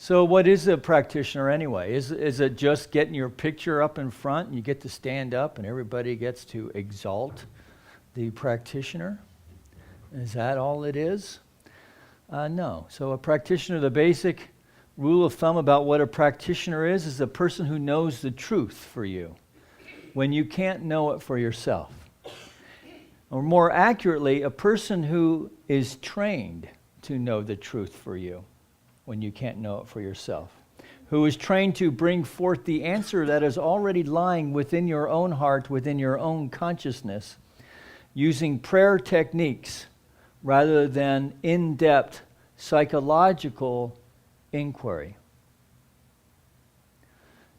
So what is a practitioner anyway? Is it just getting your picture up in front and you get to stand up and everybody gets to exalt the practitioner? Is that all it is? No. So a practitioner, the basic rule of thumb about what a practitioner is a person who knows the truth for you when you can't know it for yourself. Or more accurately, a person who is trained to know the truth for you when you can't know it for yourself. Who is trained to bring forth the answer that is already lying within your own heart, within your own consciousness, using prayer techniques rather than in-depth psychological inquiry.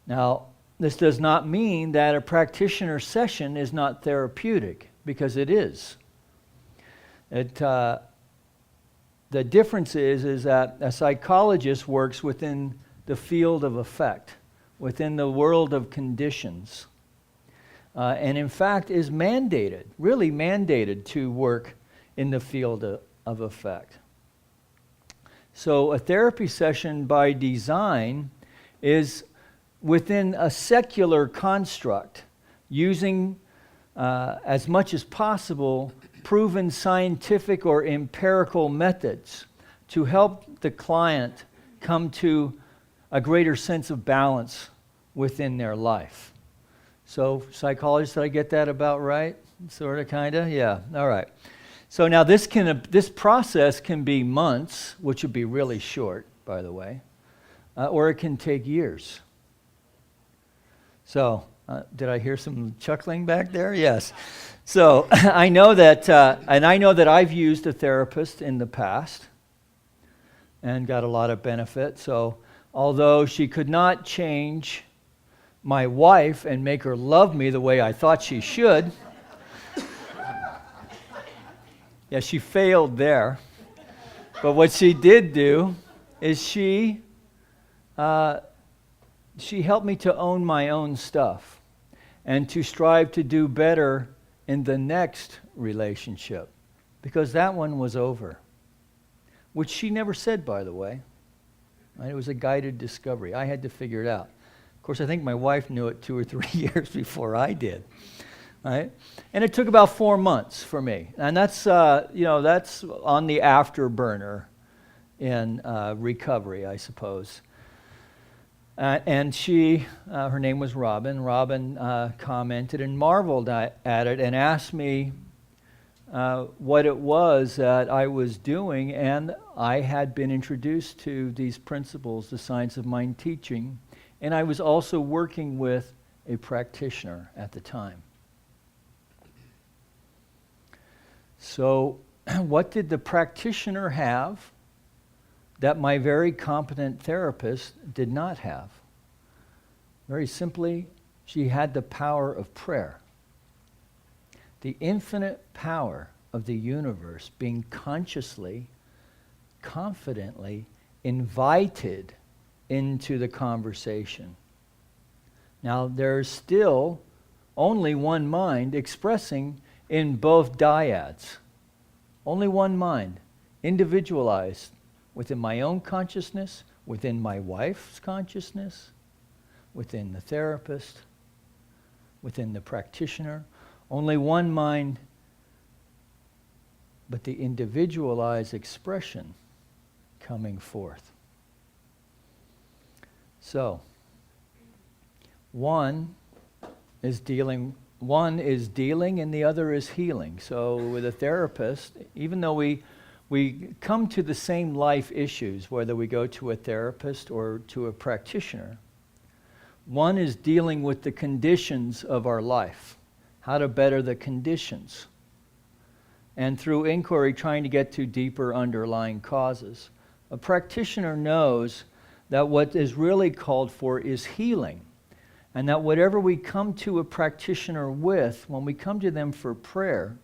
Now, this does not mean that a practitioner session is not therapeutic, because it is. The difference is that a psychologist works within the field of effect, within the world of conditions, and in fact is mandated, really mandated to work in the field of effect. So a therapy session by design is within a secular construct, using as much as possible proven scientific or empirical methods to help the client come to a greater sense of balance within their life. So, psychologists, did I get that about right? Sort of, kind of? Yeah, all right. So now this process can be months, which would be really short, by the way, or it can take years. So, did I hear some chuckling back there? Yes. So I know that, and I know that I've used a therapist in the past and got a lot of benefit. So although she could not change my wife and make her love me the way I thought she should, yeah, she failed there. But what she did do is she helped me to own my own stuff and to strive to do better in the next relationship, because that one was over, which she never said, by the way. Right? It was a guided discovery. I had to figure it out. Of course, I think my wife knew it 2 or 3 years before I did. Right? And it took about 4 months for me, and that's that's on the afterburner in recovery, I suppose. And she, her name was Robin. Robin commented and marveled at it and asked me what it was that I was doing. And I had been introduced to these principles, the science of mind teaching, and I was also working with a practitioner at the time. So what did the practitioner have that my very competent therapist did not have? Very simply, she had the power of prayer. The infinite power of the universe being consciously, confidently invited into the conversation. Now, there's still only one mind expressing in both dyads. Only one mind, individualized, within my own consciousness, within my wife's consciousness, within the therapist, within the practitioner. Only one mind, but the individualized expression coming forth. So, one is dealing and the other is healing. So with a therapist, even though we come to the same life issues, whether we go to a therapist or to a practitioner, one is dealing with the conditions of our life, how to better the conditions, and through inquiry trying to get to deeper underlying causes. A practitioner knows that what is really called for is healing, and that whatever we come to a practitioner with, when we come to them for prayer,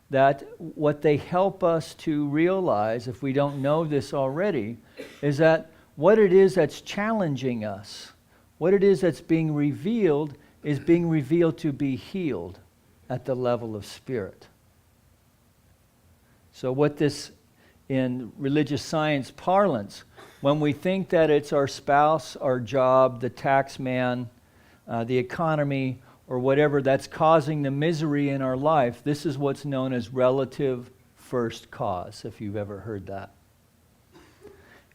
that what they help us to realize, if we don't know this already, is that what it is that's challenging us, what it is that's being revealed, is being revealed to be healed at the level of spirit. So what this, in religious science parlance, when we think that it's our spouse, our job, the tax man, the economy, or whatever that's causing the misery in our life, this is what's known as relative first cause, if you've ever heard that.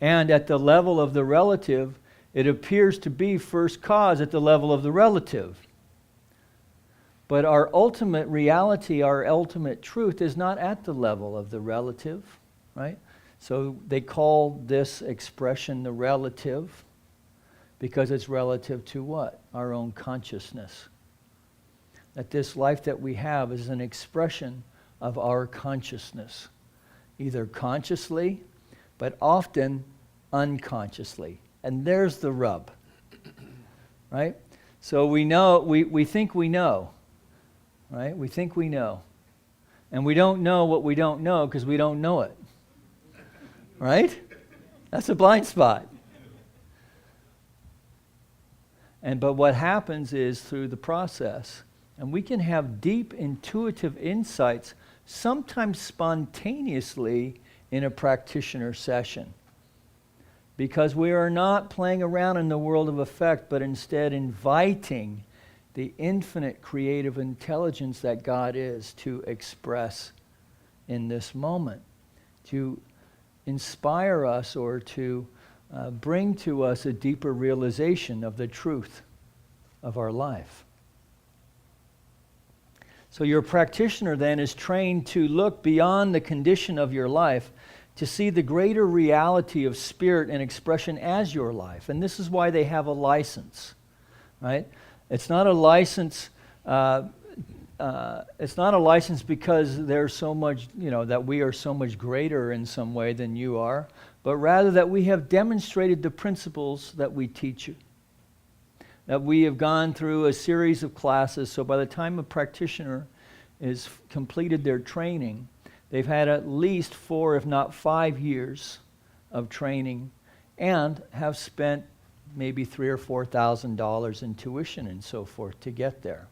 And at the level of the relative, it appears to be first cause at the level of the relative. But our ultimate reality, our ultimate truth is not at the level of the relative, right? So they call this expression the relative because it's relative to what? Our own consciousness. That this life that we have is an expression of our consciousness, either consciously, but often unconsciously. And there's the rub, right? So we know, we think we know, right? We think we know. And we don't know what we don't know because we don't know it, right? That's a blind spot. But what happens is through the process, and we can have deep intuitive insights, sometimes spontaneously in a practitioner session. Because we are not playing around in the world of effect, but instead inviting the infinite creative intelligence that God is to express in this moment, to inspire us or to bring to us a deeper realization of the truth of our life. So your practitioner then is trained to look beyond the condition of your life to see the greater reality of spirit and expression as your life. And this is why they have a license, right? It's not a license. It's not a license because there's so much, that we are so much greater in some way than you are, but rather that we have demonstrated the principles that we teach you. That we have gone through a series of classes, so by the time a practitioner is completed their training, they've had at least 4, if not 5 years of training and have spent maybe $3,000 or $4,000 in tuition and so forth to get there.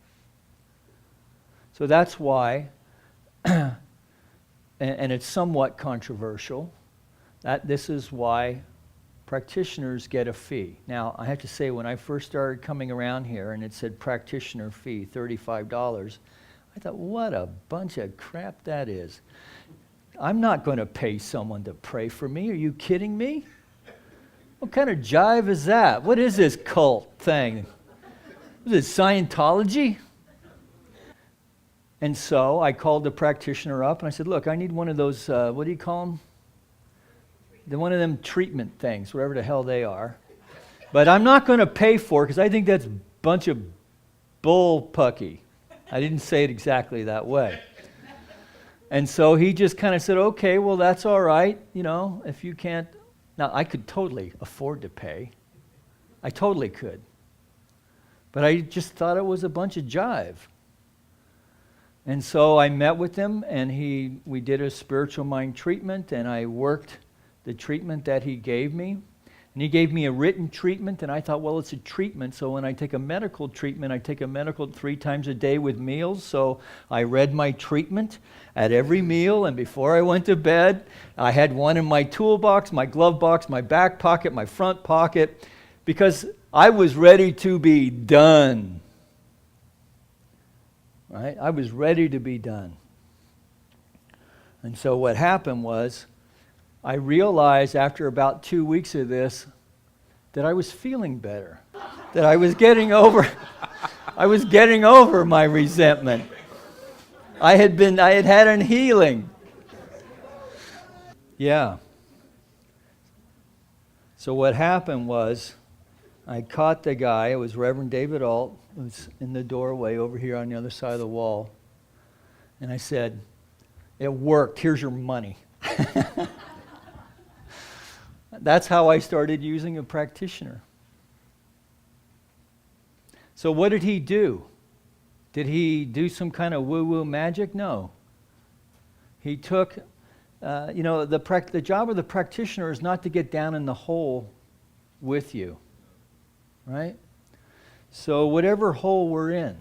So that's why, and it's somewhat controversial, that this is why practitioners get a fee. Now, I have to say, when I first started coming around here and it said practitioner fee, $35, I thought, what a bunch of crap that is. I'm not going to pay someone to pray for me. Are you kidding me? What kind of jive is that? What is this cult thing? Is it Scientology? And so I called the practitioner up and I said, look, I need one of those, what do you call them? One of them treatment things, whatever the hell they are. But I'm not going to pay for it because I think that's a bunch of bull-pucky. I didn't say it exactly that way. And so he just kind of said, okay, well, that's all right, if you can't. Now, I could totally afford to pay. I totally could. But I just thought it was a bunch of jive. And so I met with him, and we did a spiritual mind treatment, and I worked the treatment that he gave me. And he gave me a written treatment, and I thought, well, it's a treatment, so when I take a medical treatment, I take a medical 3 times a day with meals. So I read my treatment at every meal, and before I went to bed, I had one in my toolbox, my glove box, my back pocket, my front pocket, because I was ready to be done. Right? I was ready to be done. And so what happened was, I realized after about 2 weeks of this that I was feeling better, that I was getting over my resentment. I had had an healing. Yeah. So what happened was, I caught the guy. It was Reverend David Alt, who was in the doorway over here on the other side of the wall. And I said, it worked. Here's your money. That's how I started using a practitioner. So what did he do? Did he do some kind of woo-woo magic? No. He took, the job of the practitioner is not to get down in the hole with you, right? So whatever hole we're in,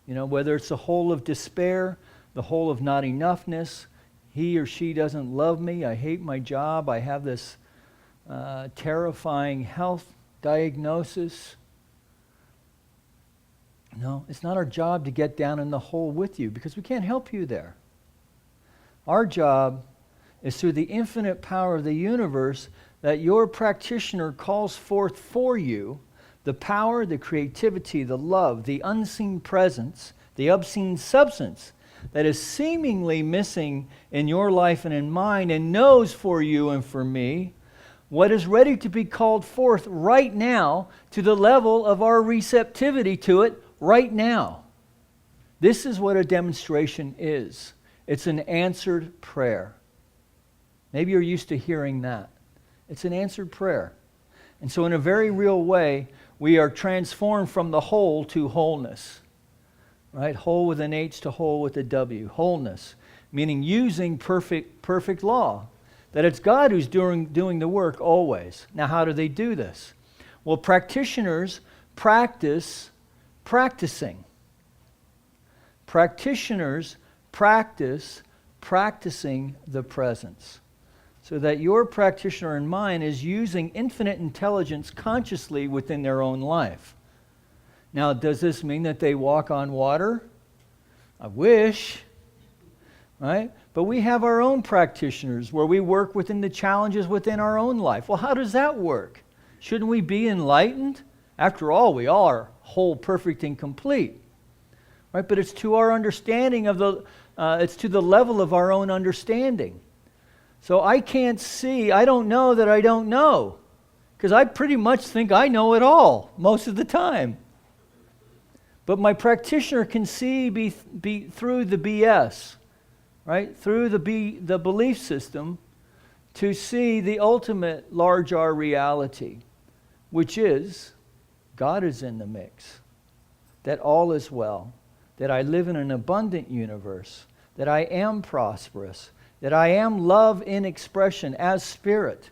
whether it's the hole of despair, the hole of not enoughness, he or she doesn't love me, I hate my job, I have this terrifying health diagnosis. No, it's not our job to get down in the hole with you because we can't help you there. Our job is through the infinite power of the universe that your practitioner calls forth for you the power, the creativity, the love, the unseen presence, the obscene substance that is seemingly missing in your life and in mine, and knows for you and for me what is ready to be called forth right now to the level of our receptivity to it right now. This is what a demonstration is. It's an answered prayer. Maybe you're used to hearing that. It's an answered prayer. And so in a very real way, we are transformed from the whole to wholeness. Right? Whole with an H to whole with a W. Wholeness, meaning using perfect law. That it's God who's doing the work always. Now, how do they do this? Well, practitioners practice practicing. Practitioners practice practicing the presence. So that your practitioner and mine is using infinite intelligence consciously within their own life. Now, does this mean that they walk on water? I wish, right? But we have our own practitioners where we work within the challenges within our own life. Well, how does that work? Shouldn't we be enlightened? After all, we are whole, perfect, and complete, right? But it's to our understanding of it's to the level of our own understanding. So I can't see, I don't know that I don't know, because I pretty much think I know it all most of the time. But my practitioner can see be through the BS, right? Through the belief system to see the ultimate large R reality, which is God is in the mix, that all is well, that I live in an abundant universe, that I am prosperous, that I am love in expression as spirit.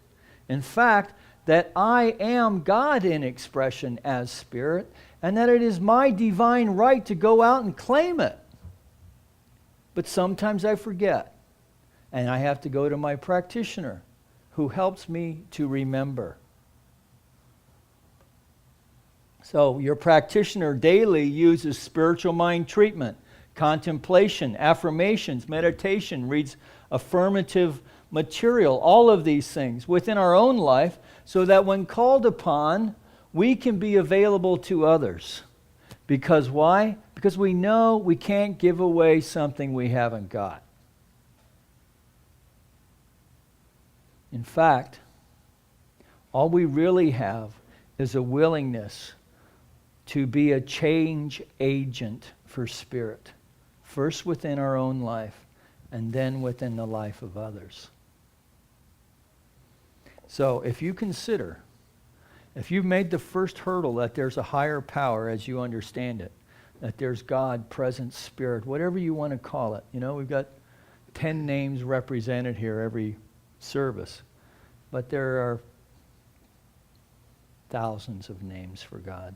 In fact, that I am God in expression as spirit, and that it is my divine right to go out and claim it. But sometimes I forget, and I have to go to my practitioner, who helps me to remember. So your practitioner daily uses spiritual mind treatment, contemplation, affirmations, meditation, reads affirmative material, all of these things within our own life, so that when called upon, we can be available to others. Because why? Because we know we can't give away something we haven't got. In fact, all we really have is a willingness to be a change agent for spirit, first within our own life, and then within the life of others. So if you consider, if you've made the first hurdle that there's a higher power as you understand it, that there's God, presence, spirit, whatever you want to call it. You know, we've got 10 names represented here every service, but there are thousands of names for God.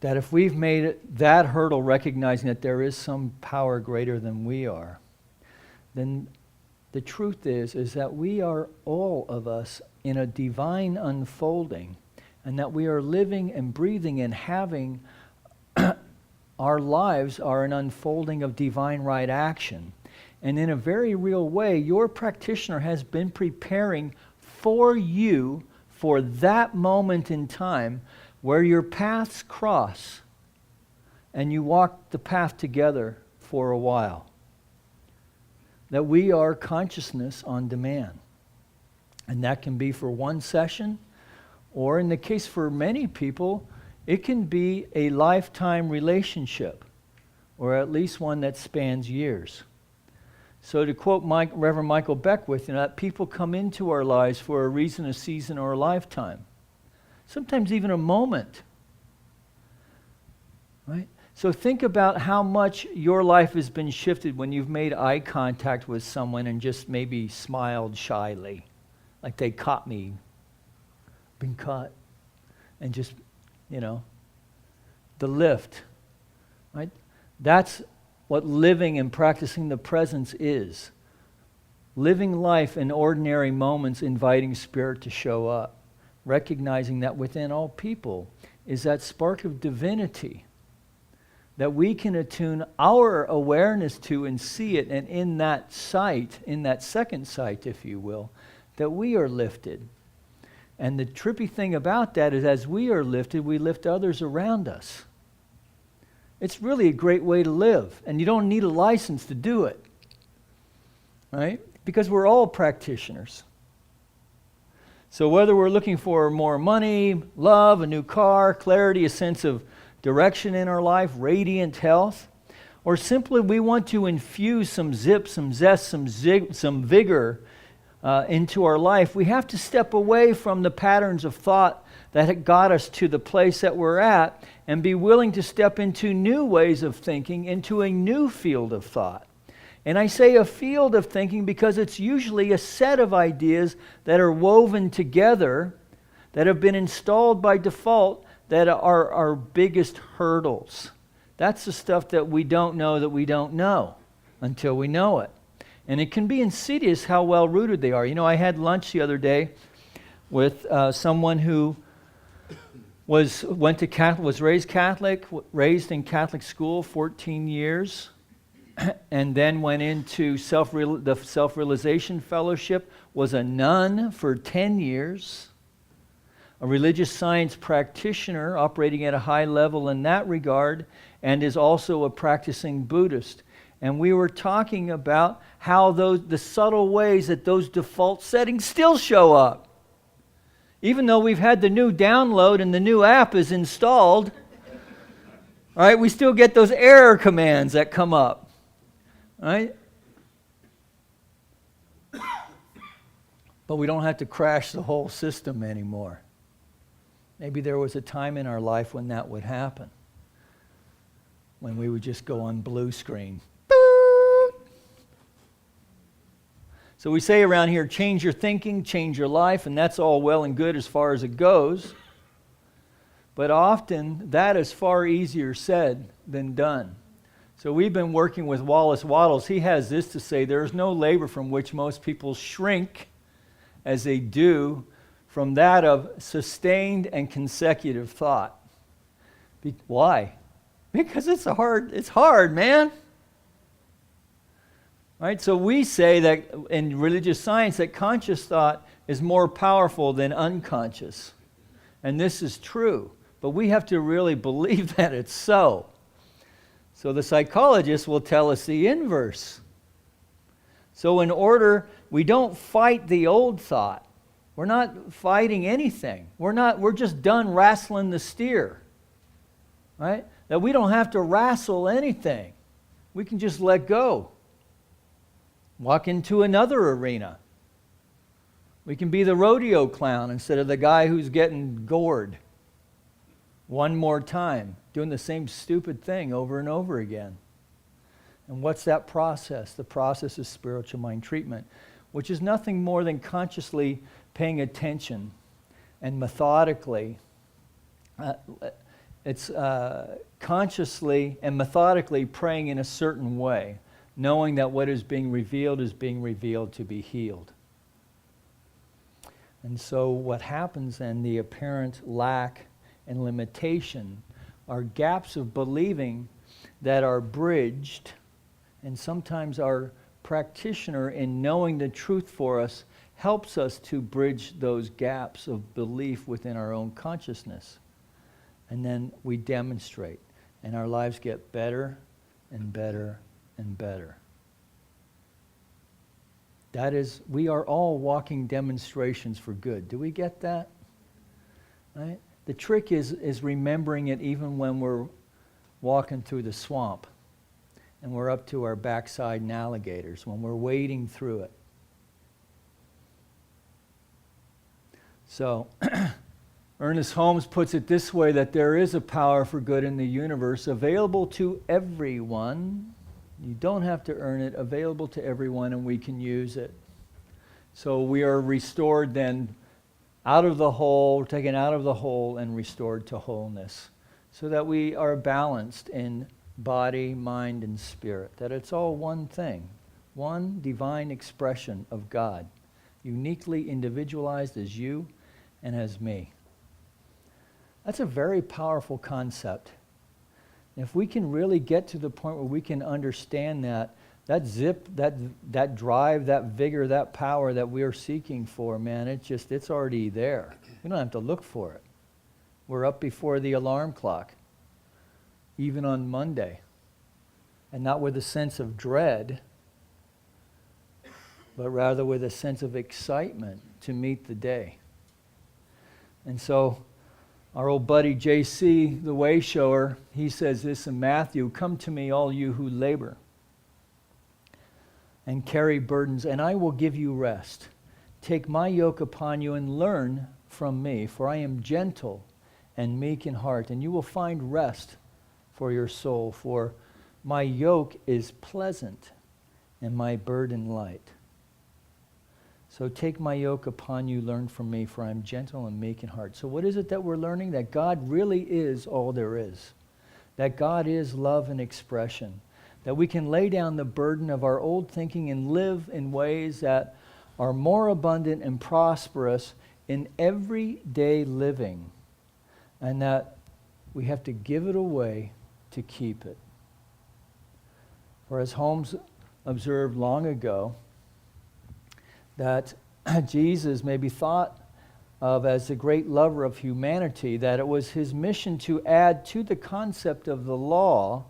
That if we've made it, that hurdle, recognizing that there is some power greater than we are, then the truth is that we are, all of us, in a divine unfolding, and that we are living and breathing and having our lives are an unfolding of divine right action. And in a very real way, your practitioner has been preparing for you for that moment in time where your paths cross and you walk the path together for a while. That we are consciousness on demand. And that can be for one session, or in the case for many people, it can be a lifetime relationship, or at least one that spans years. So to quote Reverend Michael Beckwith, that people come into our lives for a reason, a season, or a lifetime. Sometimes even a moment. Right? So think about how much your life has been shifted when you've made eye contact with someone and just maybe smiled shyly. Like they caught me, been caught. And just, the lift. Right? That's what living and practicing the presence is. living life in ordinary moments, inviting Spirit to show up, recognizing that within all people is that spark of divinity that we can attune our awareness to and see it, and in that sight, in that second sight, if you will, that we are lifted. And the trippy thing about that is as we are lifted, we lift others around us. It's really a great way to live, and you don't need a license to do it, right? Because we're all practitioners. So whether we're looking for more money, love, a new car, clarity, a sense of direction in our life, radiant health, or simply we want to infuse some zip, some zest, some vigor into our life, we have to step away from the patterns of thought that had got us to the place that we're at and be willing to step into new ways of thinking, into a new field of thought. And I say a field of thinking because it's usually a set of ideas that are woven together, that have been installed by default, that are our biggest hurdles. That's the stuff that we don't know until we know it. And it can be insidious how well rooted they are. You know, I had lunch the other day with someone who was raised Catholic, raised in Catholic school 14 years, and then went into the Self-Realization Fellowship, was a nun for 10 years, a religious science practitioner operating at a high level in that regard, and is also a practicing Buddhist. And we were talking about how the subtle ways that those default settings still show up. Even though we've had the new download and the new app is installed, right, we still get those error commands that come up. Right? But we don't have to crash the whole system anymore. Maybe there was a time in our life when that would happen, when we would just go on blue screen. So we say around here, change your thinking, change your life, and that's all well and good as far as it goes. But often that is far easier said than done. So we've been working with Wallace Wattles. He has this to say: there is no labor from which most people shrink as they do from that of sustained and consecutive thought. Why? Because it's hard, man. Right? So we say that in religious science that conscious thought is more powerful than unconscious. And this is true. But we have to really believe that it's so. So the psychologist will tell us the inverse. So we don't fight the old thought. We're not fighting anything. We're just done wrestling the steer. Right? That we don't have to wrestle anything. We can just let go. Walk into another arena. We can be the rodeo clown instead of the guy who's getting gored one more time, doing the same stupid thing over and over again. And what's that process? The process is spiritual mind treatment, which is nothing more than consciously paying attention and methodically. It's consciously and methodically praying in a certain way, knowing that what is being revealed to be healed. And so what happens then, the apparent lack and limitation are gaps of believing that are bridged, and sometimes our practitioner, in knowing the truth for us, helps us to bridge those gaps of belief within our own consciousness. And then we demonstrate, and our lives get better and better and better. That is, we are all walking demonstrations for good. Do we get that? Right? The trick is remembering it even when we're walking through the swamp and we're up to our backside in alligators, when we're wading through it. So, Ernest Holmes puts it this way, that there is a power for good in the universe available to everyone. You don't have to earn it, available to everyone, and we can use it. So we are restored then out of the whole, taken out of the whole and restored to wholeness, so that we are balanced in body, mind, and spirit, that it's all one thing, one divine expression of God, uniquely individualized as you and as me. That's a very powerful concept. If we can really get to the point where we can understand that zip, that drive, that vigor, that power that we are seeking for, man, it's already there. We don't have to look for it. We're up before the alarm clock, even on Monday, and not with a sense of dread, but rather with a sense of excitement to meet the day. And so our old buddy JC, the way shower, he says this in Matthew, "Come to me, all you who labor and carry burdens, and I will give you rest. Take my yoke upon you and learn from me, for I am gentle and meek in heart, and you will find rest for your soul, for my yoke is pleasant and my burden light. So take my yoke upon you, learn from me, for I am gentle and meek in heart." So what is it that we're learning? That God really is all there is. That God is love and expression. That we can lay down the burden of our old thinking and live in ways that are more abundant and prosperous in everyday living. And that we have to give it away to keep it. For as Holmes observed long ago, that Jesus may be thought of as the great lover of humanity, that it was his mission to add to the concept of the law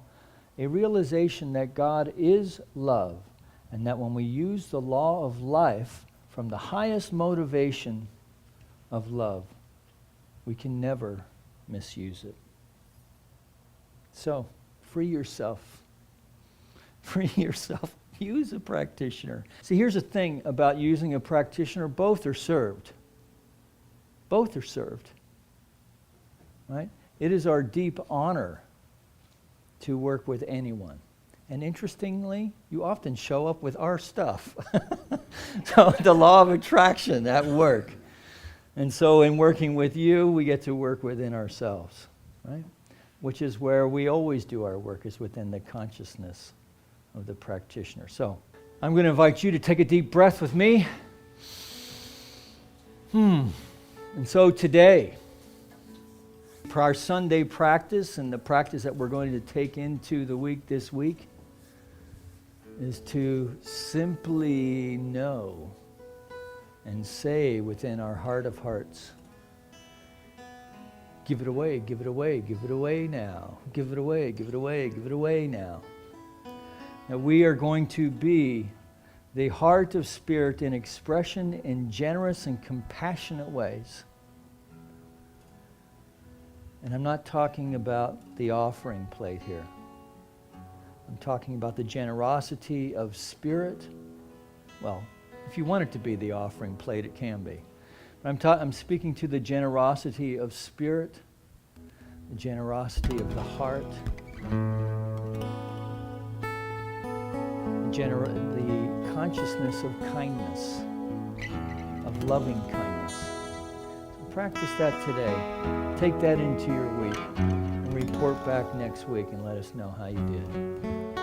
a realization that God is love, and that when we use the law of life from the highest motivation of love, we can never misuse it. So, free yourself. Free yourself. Use a practitioner. See, here's the thing about using a practitioner. Both are served. Both are served. Right? It is our deep honor to work with anyone. And interestingly, you often show up with our stuff. So the law of attraction at work. And so in working with you, we get to work within ourselves. Right? Which is where we always do our work, is within the consciousness of the practitioner. So I'm going to invite you to take a deep breath with me. And so today, for our Sunday practice, and the practice that we're going to take into the week this week, is to simply know and say within our heart of hearts, give it away, give it away, give it away now. Give it away, give it away, give it away now. That we are going to be the heart of Spirit in expression in generous and compassionate ways. And I'm not talking about the offering plate here. I'm talking about the generosity of Spirit. Well, if you want it to be the offering plate, it can be. But I'm speaking to the generosity of Spirit, the generosity of the heart, the consciousness of kindness, of loving kindness. So practice that today. Take that into your week and report back next week and let us know how you did.